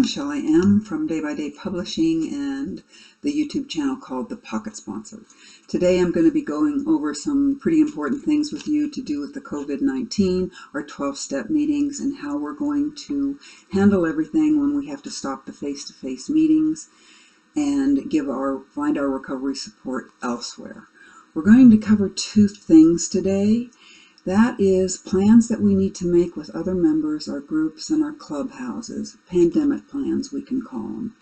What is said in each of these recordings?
Michelle. I am from Day by Day Publishing and the YouTube channel called The Pocket Sponsor. Today I'm going to be going over some pretty important things with you to do with the COVID-19, our 12-step meetings, and how we're going to handle everything when we have to stop the face-to-face meetings and find our recovery support elsewhere. We're going to cover two things today. That is plans that we need to make with other members, our groups, and our clubhouses, pandemic plans we can call them.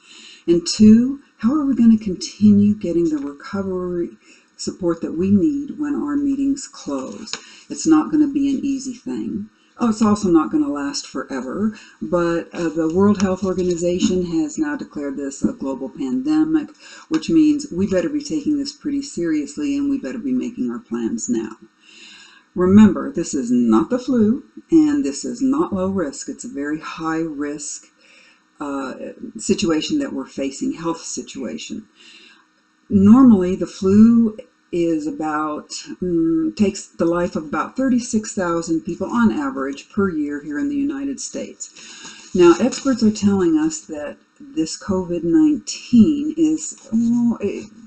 And two, how are we going to continue getting the recovery support that we need when our meetings close? It's not going to be an easy thing. Oh, it's also not going to last forever, but the World Health Organization has now declared this a global pandemic, which means we better be taking this pretty seriously and we better be making our plans now. Remember, this is not the flu, and this is not low risk. It's a very high risk situation that we're facing, health situation. Normally, the flu is takes the life of about 36,000 people on average per year here in the United States. Now, experts are telling us that this COVID-19 is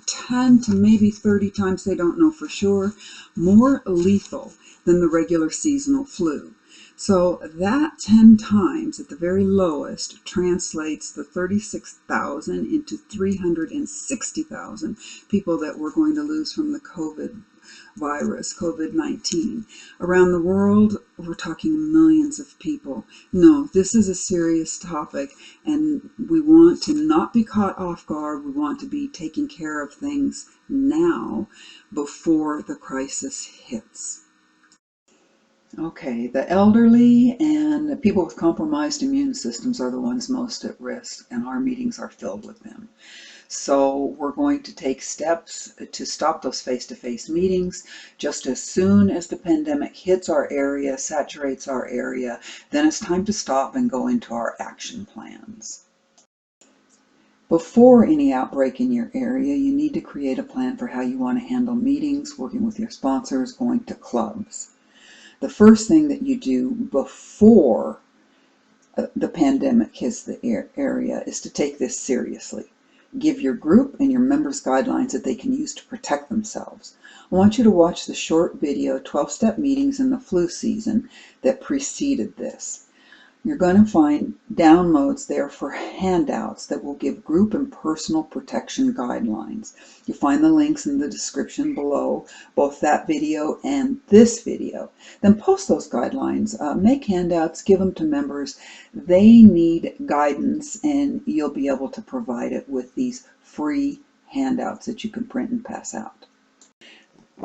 10 to maybe 30 times, they don't know for sure, more lethal than the regular seasonal flu. So that 10 times at the very lowest translates the 36,000 into 360,000 people that we're going to lose from the COVID-19. Around the world, we're talking millions of people. No, this is a serious topic, and we want to not be caught off guard. We want to be taking care of things now before the crisis hits. Okay, the elderly and the people with compromised immune systems are the ones most at risk, and our meetings are filled with them. So we're going to take steps to stop those face-to-face meetings. Just as soon as the pandemic hits our area, saturates our area, then it's time to stop and go into our action plans. Before any outbreak in your area, you need to create a plan for how you want to handle meetings, working with your sponsors, going to clubs. The first thing that you do before the pandemic hits the area is to take this seriously. Give your group and your members guidelines that they can use to protect themselves. I want you to watch the short video, 12-step meetings in the flu season, that preceded this. You're going to find downloads there for handouts that will give group and personal protection guidelines. You'll find the links in the description below, both that video and this video. Then post those guidelines, make handouts, give them to members. They need guidance, and you'll be able to provide it with these free handouts that you can print and pass out.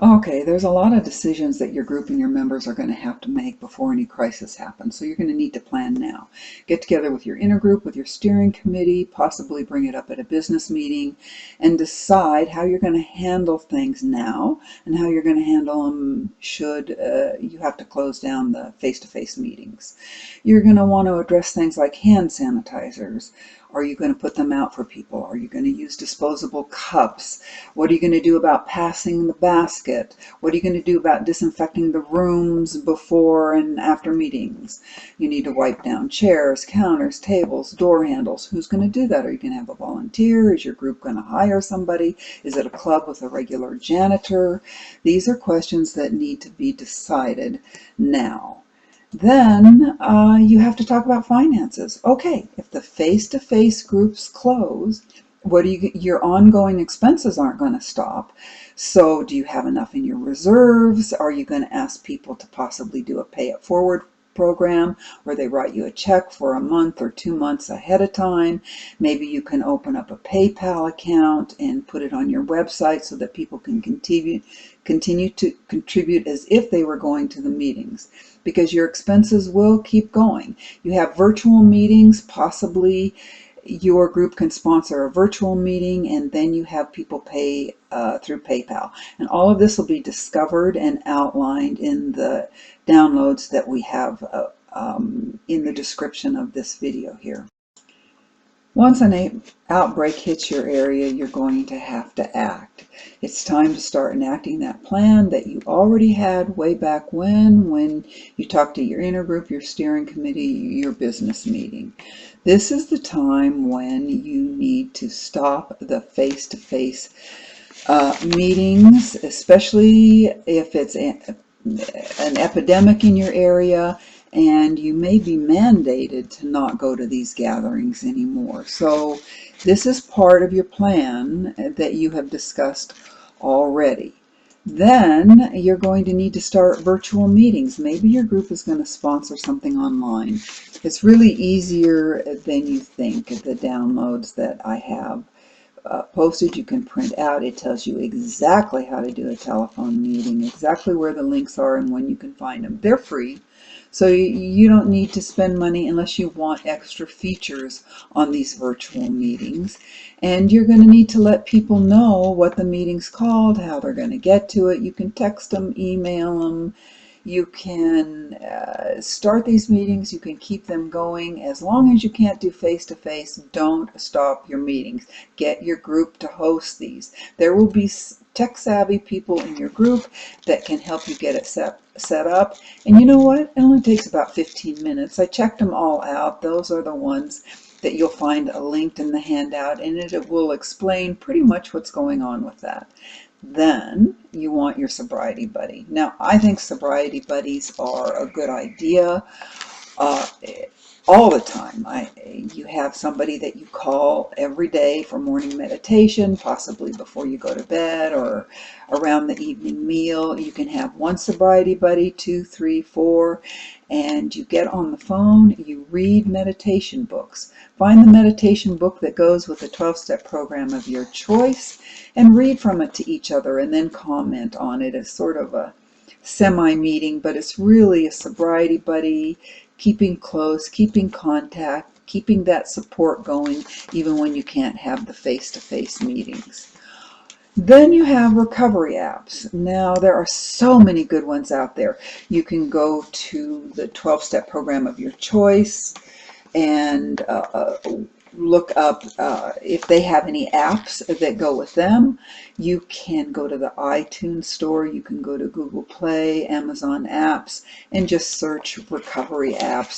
Okay, there's a lot of decisions that your group and your members are going to have to make before any crisis happens, so you're going to need to plan now. Get together with your intergroup, with your steering committee, possibly bring it up at a business meeting, and decide how you're going to handle things now and how you're going to handle them should you have to close down the face-to-face meetings. You're going to want to address things like hand sanitizers. Are you going to put them out for people? Are you going to use disposable cups? What are you going to do about passing the basket? What are you going to do about disinfecting the rooms before and after meetings? You need to wipe down chairs, counters, tables, door handles. Who's going to do that? Are you going to have a volunteer? Is your group going to hire somebody? Is it a club with a regular janitor? These are questions that need to be decided now. Then you have to talk about finances. Okay, if the face-to-face groups close, your ongoing expenses aren't going to stop. So do you have enough in your reserves? Are you going to ask people to possibly do a pay-it-forward program where they write you a check for a month or 2 months ahead of time? Maybe you can open up a PayPal account and put it on your website so that people can continue to contribute as if they were going to the meetings, because your expenses will keep going. You have virtual meetings, possibly your group can sponsor a virtual meeting, and then you have people pay through PayPal. And all of this will be discovered and outlined in the downloads that we have in the description of this video here. Once an outbreak hits your area, you're going to have to act. It's time to start enacting that plan that you already had way back when you talked to your intergroup, your steering committee, your business meeting. This is the time when you need to stop the face-to-face meetings, especially if it's an epidemic in your area and you may be mandated to not go to these gatherings anymore. So this is part of your plan that you have discussed already. Then you're going to need to start virtual meetings. Maybe your group is going to sponsor something online. It's really easier than you think, the downloads that I have posted. You can print out. It tells you exactly how to do a telephone meeting, exactly where the links are and when you can find them. They're free, so you don't need to spend money unless you want extra features on these virtual meetings. And you're going to need to let people know what the meeting's called, how they're going to get to it. You can text them, email them. You can start these meetings, you can keep them going. As long as you can't do face-to-face, don't stop your meetings. Get your group to host these. There will be tech-savvy people in your group that can help you get it set up. And you know what? It only takes about 15 minutes. I checked them all out. Those are the ones that you'll find linked in the handout, and it will explain pretty much what's going on with that. Then you want your sobriety buddy. Now, I think sobriety buddies are a good idea uh, all the time. You have somebody that you call every day for morning meditation, possibly before you go to bed or around the evening meal. You can have one sobriety buddy, 2, 3, 4, and you get on the phone, you read meditation books. Find the meditation book that goes with the 12-step program of your choice and read from it to each other and then comment on it as sort of a semi-meeting, but it's really a sobriety buddy, keeping close, keeping contact, keeping that support going even when you can't have the face-to-face meetings. Then you have recovery apps. Now, there are so many good ones out there. You can go to the 12-step program of your choice and look up if they have any apps that go with them. You can go to the iTunes store, you can go to Google Play, Amazon apps, and just search recovery apps,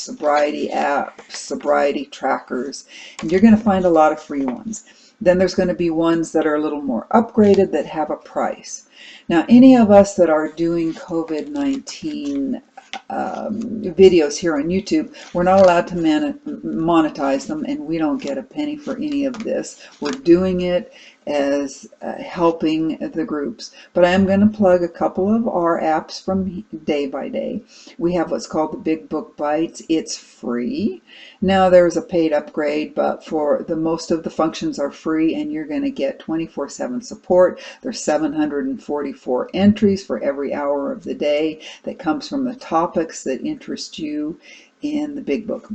sobriety trackers, and you're going to find a lot of free ones. Then there's going to be ones that are a little more upgraded that have a price. Now, any of us that are doing COVID-19 videos here on YouTube, we're not allowed to monetize them, and we don't get a penny for any of this. We're doing it as helping the groups. But I am going to plug a couple of our apps from day by day. We have what's called the Big Book Bites. It's free. Now there's a paid upgrade, but for the most of the functions are free, and you're going to get 24/7 support. There's 744 entries for every hour of the day that comes from the topics that interest you in the Big Book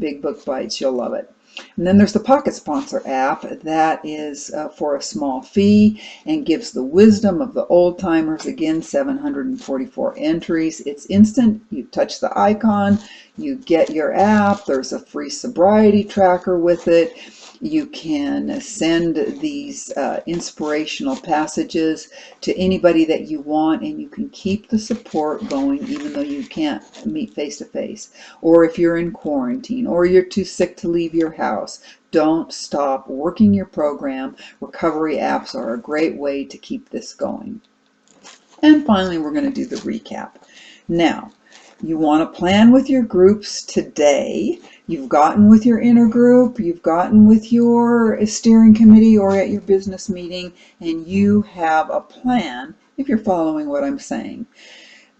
Bites. You'll love it. And then there's the Pocket Sponsor app that is for a small fee and gives the wisdom of the old timers. Again, 744 entries. It's instant. You touch the icon, you get your app. There's a free sobriety tracker with it. You can send these inspirational passages to anybody that you want, and you can keep the support going even though you can't meet face-to-face. Or if you're in quarantine, or you're too sick to leave your house, don't stop working your program. Recovery apps are a great way to keep this going. And finally, we're going to do the recap. Now, you want to plan with your groups today. You've gotten with your intergroup, you've gotten with your steering committee or at your business meeting, and you have a plan if you're following what I'm saying.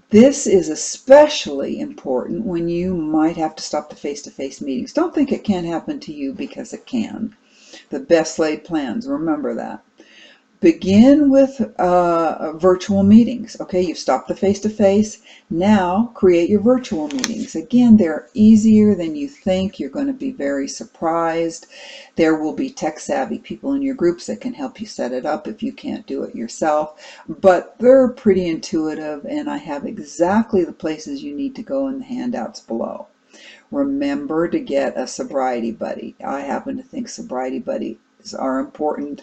This is especially important when you might have to stop the face-to-face meetings. Don't think it can't happen to you, because it can. The best laid plans, remember that. Begin with virtual meetings. Okay, you've stopped the face-to-face. Now create your virtual meetings. Again, they're easier than you think. You're going to be very surprised. There will be tech-savvy people in your groups that can help you set it up if you can't do it yourself. But they're pretty intuitive, and I have exactly the places you need to go in the handouts below. Remember to get a sobriety buddy. I happen to think sobriety buddies are important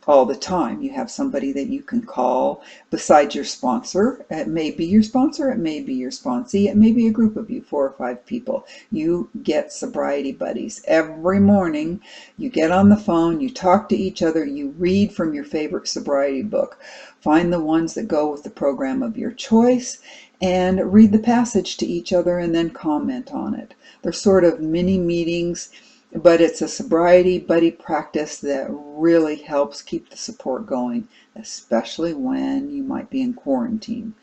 all the time. You have somebody that you can call besides your sponsor. It may be your sponsor, it may be your sponsee, it may be a group of you, 4 or 5 people. You get sobriety buddies. Every morning you get on the phone, you talk to each other, you read from your favorite sobriety book. Find the ones that go with the program of your choice and read the passage to each other and then comment on it. They're sort of mini meetings, but it's a sobriety buddy practice that really helps keep the support going, especially when you might be in quarantine.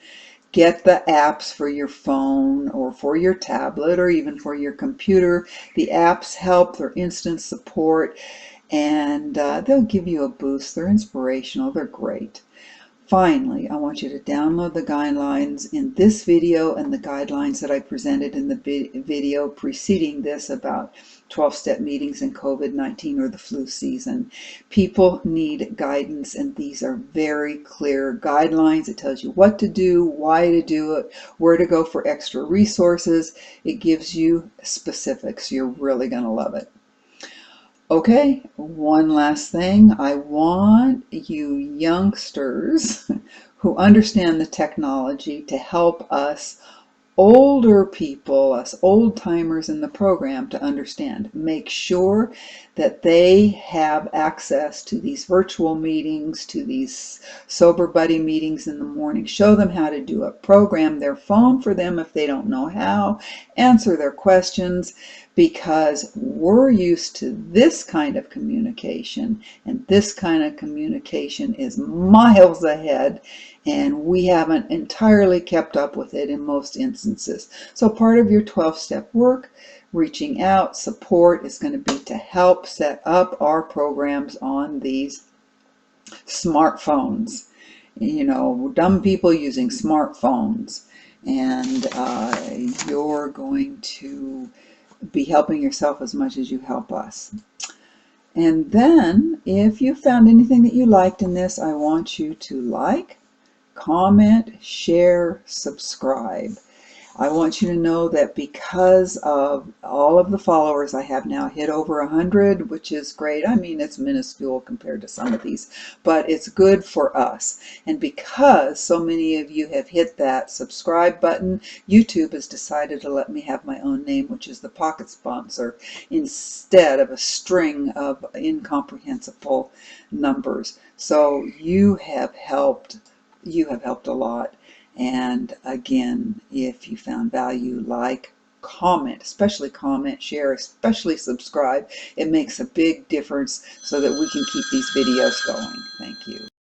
Get the apps for your phone or for your tablet or even for your computer. The apps help, they're instant support, and they'll give you a boost. They're inspirational, they're great. Finally, I want you to download the guidelines in this video and the guidelines that I presented in the video preceding this about 12-step meetings in COVID-19 or the flu season. People need guidance, and these are very clear guidelines. It tells you what to do, why to do it, where to go for extra resources. It gives you specifics. You're really going to love it. Okay, one last thing. I want you youngsters who understand the technology to help us older people, us old timers in the program, to understand. Make sure that they have access to these virtual meetings, to these sober buddy meetings in the morning. Show them how to do it. Program their phone for them if they don't know how. Answer their questions, because we're used to this kind of communication, and this kind of communication is miles ahead, and we haven't entirely kept up with it in most instances. So part of your 12-step work, reaching out, support, is going to be to help set up our programs on these smartphones. You know, dumb people using smartphones, and you're going to be helping yourself as much as you help us. And then, if you found anything that you liked in this, I want you to like, comment, share, subscribe. I want you to know that because of all of the followers I have now hit over 100, which is great. I mean, it's minuscule compared to some of these, but it's good for us. And because so many of you have hit that subscribe button, YouTube has decided to let me have my own name, which is the pocket sponsor, instead of a string of incomprehensible numbers. So you have helped a lot. And again, if you found value, like, comment, especially comment, share, especially subscribe. It makes a big difference so that we can keep these videos going. Thank you.